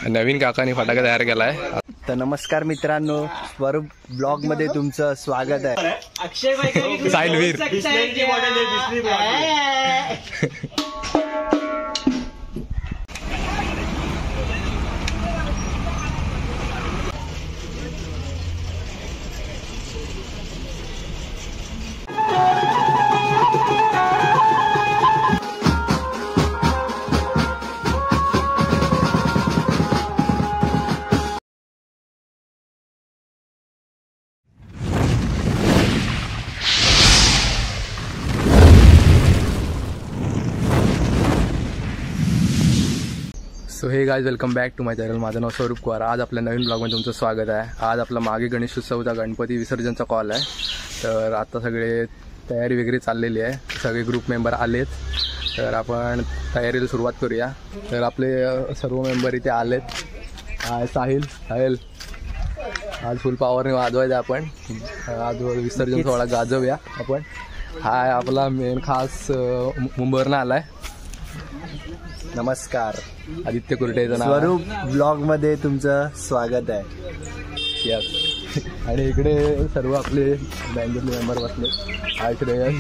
नवीन काकाने फटाका तयार केलाय। तर नमस्कार मित्रांनो, स्वरूप ब्लॉग मध्ये तुमचं स्वागत आहे। Akshay Sahilveer so hey guys, welcome back to my channel. माझं नाव स्वरूप कुवार। आज आपल्या नवीन ब्लॉगमध्ये तुमचं स्वागत आहे। आज आपला मागे गणेश उत्सवचा गणपती विसर्जनचा कॉल आहे। तर आता सगळे तयारी वगैरे चाललेली आहे, सगळे ग्रुप मेंबर आलेत। तर आपण तयारीला सुरुवात करूया। तर आपले सर्व मेंबर इथे आलेत। साहिल आज फुल पॉवरने वाजवायचं आपण। आज विसर्जन सोहळा गाजवूया आपण। हाय आपला मेन खास मुंबईवरनं आलाय। नमस्कार, आदित्य कुर्टेचं नाव। स्वरूप ब्लॉग मध्ये तुमचं स्वागत आहे। यस। आणि इकडे सर्व आपले बँकेतले मेंबर बसले। हाय श्रेयस,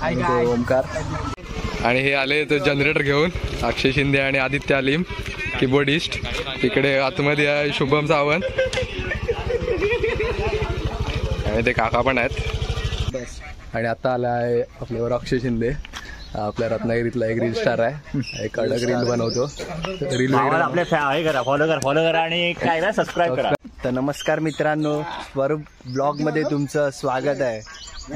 हाय ओमकार। आणि हे आले तर जनरेटर घेऊन अक्षय शिंदे आणि आदित्य आलीम कीबोर्डिस्ट। इकडे आतमध्ये आहे शुभम सावंत आणि ते काका पण आहेत। आणि आता आला आहे आपल्यावर अक्षय शिंदे, आपल्या रत्नागिरीतला एक रील स्टार आहे। एक कडक रील बनवतो। रील आपल्या फॉलो करा आणि काय ना सबस्क्राईब करा। तर नमस्कार मित्रांनो, स्वरूप ब्लॉग मध्ये तुमचं स्वागत आहे।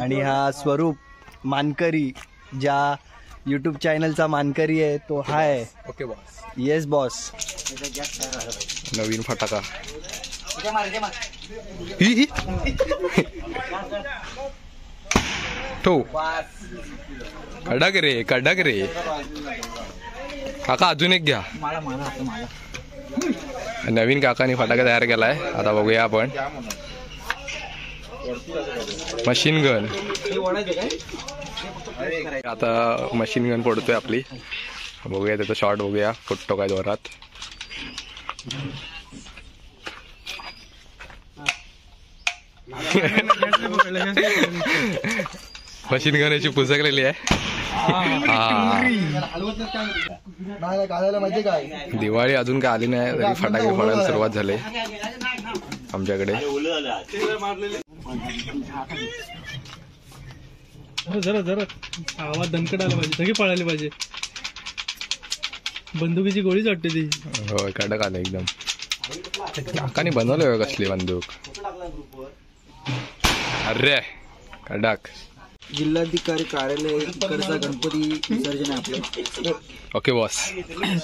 आणि हा स्वरूप मानकरी, ज्या यूट्यूब चॅनलचा मानकरी आहे तो hi. Okay boss. Yes boss. नवीन फटाका तो कडक रे काका, अजून एक घ्या। नवीन काकाने फटाका तयार केलाय। आता बघूया आपण मशीन गन। आता मशीन गन फोडतोय आपली। बघूया त्याचा शॉट, बघूया फुटतो काय जोरात। मशीन गनाची पुसकलेली आहे। दिवाळी अजून काय आली नाही तरी फटाके फोडायला सुरुवात झाली आमच्याकडे। जरा आवाज दणकट आला पाहिजे, सगळी पळाली पाहिजे। बंदुकीची गोळीच वाटते ती। हो, कडक आलं एकदम। काकाने बनवलं कसली बंदूक? अरे कडक। जिल्हाधिकारी कार्यालय इकडचा गणपती विसर्जन आहे आपलं। Okay boss.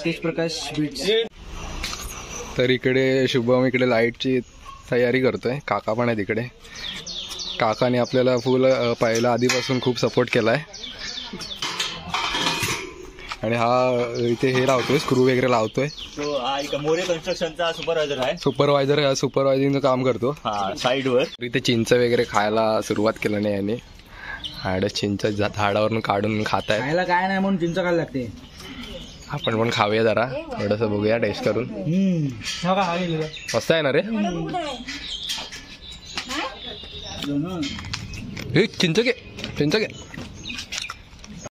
तेज प्रकाश बीट्स। तर इकडे शुभम इकडे लाईटची तयारी करतोय। काका पण आहे तिकडे। काकाने आपल्याला फुल पहिला आधीपासून खूप सपोर्ट केलाय। आणि हा इथे हे लावतोय, स्क्रू वगैरे लावतोय। मोरे कन्स्ट्रक्शनचा सुपरवायझर सुपरवायझिंगचं काम करतो साईडवर। इथे चिंच वगैरे खायला सुरुवात केलं नाही यांनी। चिंच झाडावरून काढून खात आहे। खायला काय नाही म्हणून चिंच खायला लागते। आपण पण खाऊया जरा, थोडंसं बघूया टेस्ट करून। मस्त आहे ना रे? चिंच घे।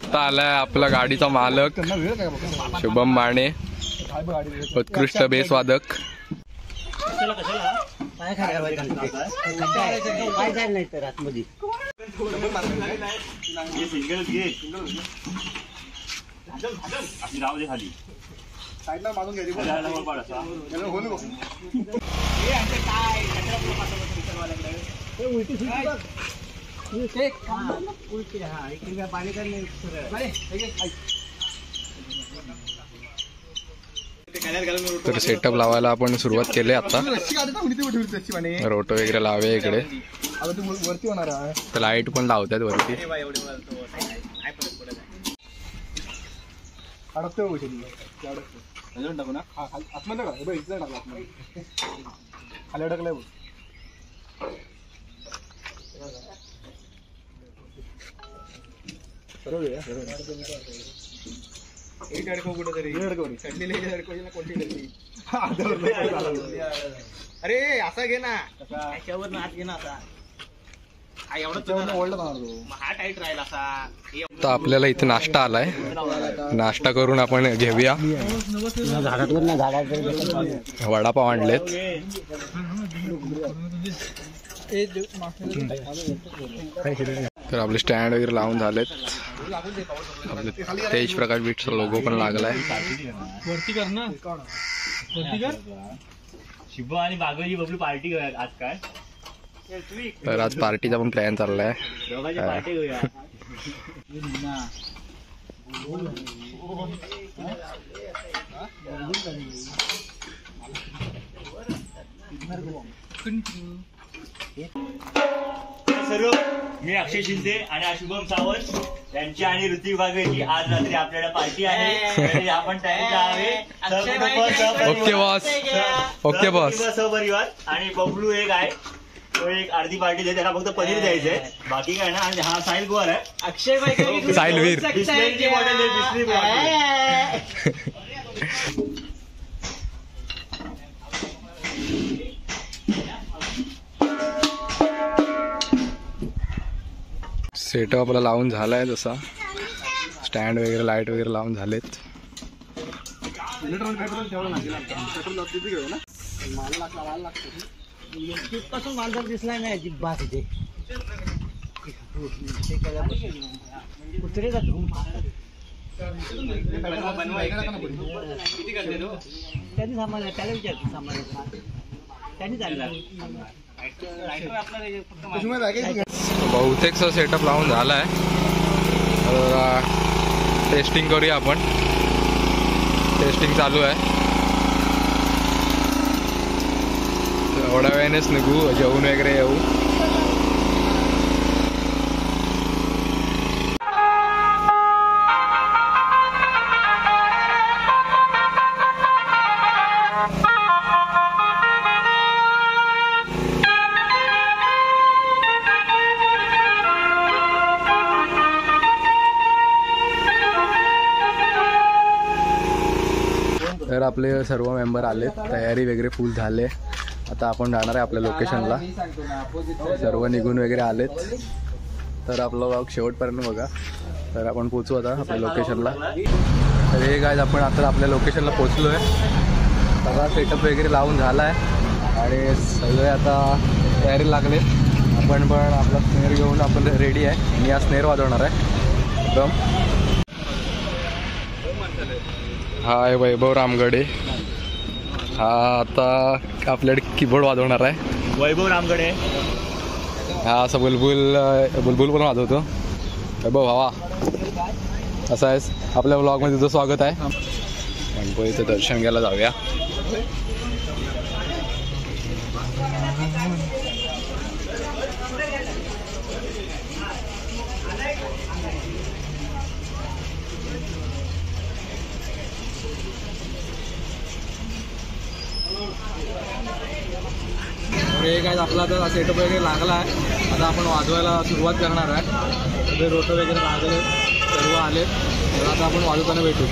आता आलाय आपला गाडीचा मालक शुभम माने, उत्कृष्ट बेस वादक। तर सेटअप लावायला आपण सुरुवात केली आता। रोटो वगैरे लावे इकडे। लाईट पण लावतात वरती। एक अडकव कुठं तरी अडकवली चढलेली अडकवली कोणती अरे असा घे ना त्याच्यावर नाच घे ना असा हा टाईट राहील असा. तर आपल्याला इथे नाश्ता आलाय, नाश्ता करून आपण घेऊया. वडापाव आणलेत. तर आपले स्टँड वगैरे लावून झालेत. आपले तेज प्रकाश बीटचा लोगो पण लागलाय. वरती कर ना, वरती कर. शिव आणि बागवजी बबलू पार्टी घेऊया आज काय. तर आज पार्टीचा पण प्लॅन चाललाय. दोघांच्या पार्टी घेऊया. सर्व मी अक्षय शिंदे आणि शुभम सावंत यांची आणि ऋतिक बागवेची आज रात्री आपल्याला पार्टी आहे. आपण तयारीला आहे. Okay boss, okay boss. सहपरिवार आणि बबलू एक आहे, तो एक अर्धी पार्टी दे, त्याला फक्त पनीर द्यायचंय, बाकी काय ना. आणि हा साहिल गोवार आहे. अक्षय साहिल वीर. बिस्लेरीची बॉटल आहे, बिस्लेरी बॉटल. सेटअप आपला लावून झालाय तसा. स्टँड वगैरे लाईट वगैरे लावून झालेत. पासून माल जर दिसलाय नाही अजिबात इथे कुत्रे त्यांनी सांभाळलं, त्याला विचारतो सांभाळलं त्यांनी चाललं. बहुतेक सेटअप लावून झालाय. टेस्टिंग करूया आपण. टेस्टिंग चालू आहे. थोड्या वेळानेच निघू, जेवून वगैरे येऊ. तर आपले सर्व मेंबर आलेत, तयारी वगैरे फुल झाले. आता आपण जाणार आहे आपल्या लोकेशनला. सर्व निघून वगैरे आलेत. तर आपला व्लॉग शेवटपर्यंत बघा. तर आपण पोचू आता आपल्या लोकेशनला. तर हे गाईज आपण आता आपल्या लोकेशनला पोचलो आहे. सगळा सेटअप वगैरे लावून झाला आहे आणि सगळे आता तयारी लागले. आपण पण आपला स्नेअर घेऊन आपण रेडी आहे. मी हा स्नेअर वाजवणार आहे एकदम. हा आहे वैभव रामगडे. हा आता आपल्याकडे कीबोर्ड वाजवणार आहे. वैभव रामगडे. हा असं बुलबुल पण वाजवतो. वैभव भावा असं आहेस. आपल्या व्लॉगमध्ये तुझं स्वागत आहे. गणपतीचं दर्शन घ्यायला जाऊया. हे काय आपला आता सेटअप वगैरे लागला आहे. आता आपण वाजवायला सुरुवात करणार आहे. सगळे रोटं वगैरे लागले, सर्व आले. तर आता आपण वाजवताना भेटू.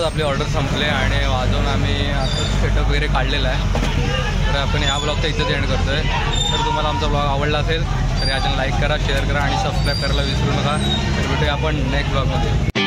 आपली ऑर्डर संपले आणि वाजवून आम्ही आता सेटअप वगैरे काढलेला आहे. तर आपण ह्या ब्लॉगचा इथंच एंड करतो आहे. तर तुम्हाला आमचा ब्लॉग आवडला असेल तर या चॅनल लाईक करा, शेअर करा आणि सबस्क्राईब करायला विसरू नका. तर भेटूया आपण नेक्स्ट ब्लॉगमध्ये.